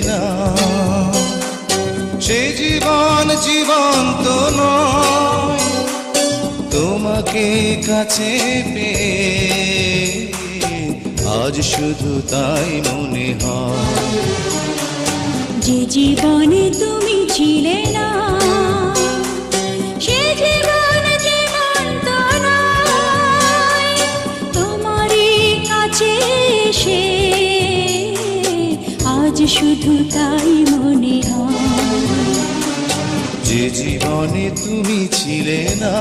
না, সে জীবন জীবন্ত নয়। তোমাকে কাছে পেয়ে আজ শুধু তাই মনে হয়। যে জীবনে তুমি ছিলে না, সে জীবন জীবন্ত নয়। তোমারই কাছে এসে আজ শুধু তাই মনে হয়। যে জীবনে তুমি ছিলে না।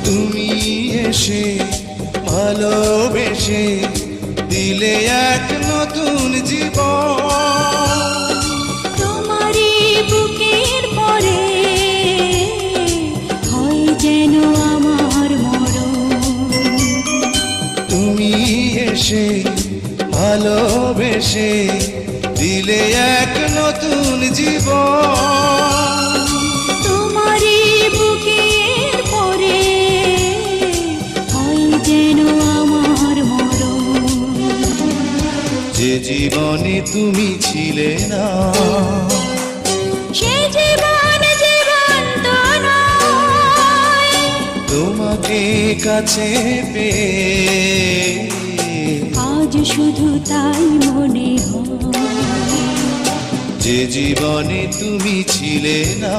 তুমি এসে ভালোবেসে দিলে এক নতুন জীবন। তোমারই বুকের পরে হয় যেন আমার মরণ। তুমি এসে ভালোবেসে দিলে এক নতুন জীবন। তোমারই বুকের পরে হয় যেন আমার মরণ। যে জীবনে তুমি ছিলে না, সে জীবন জীবন্ত নয়। তোমাকে কাছে পেয়ে আজ শুধু তাই মনে হয়। যে জীবনে তুমি ছিলে না।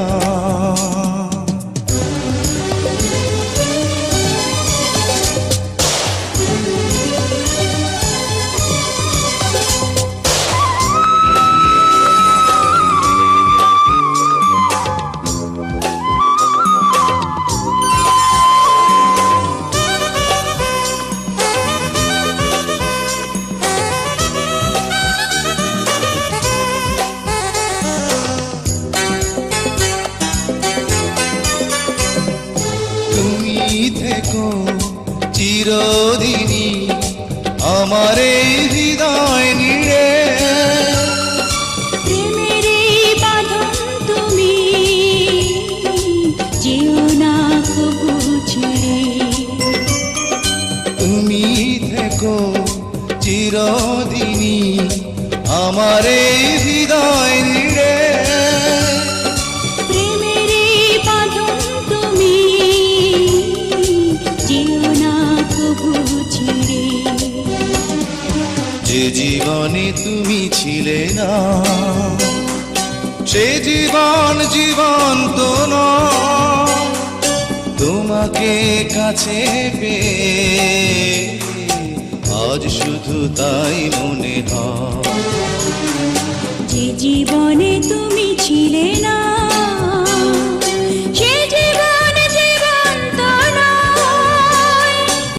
তুমি থেকো চিরদিনই আমার এই হৃদয় নিয়ে। প্রেমের এই বাঁধন তুমি যেও না কবু ছেড়ে। তুমি থেকো চিরদিনই আমার এই হৃদয় নিয়ে। প্রেমের এই বাঁধন তুমি যেও না কবু ছেড়ে। যে জীবনে তুমি ছিলে না, সে জীবন জীবন্ত নয়। তোমাকে কাছে পেয়ে আজ শুধু তাই মনে হয়। যে জীবনে তুমি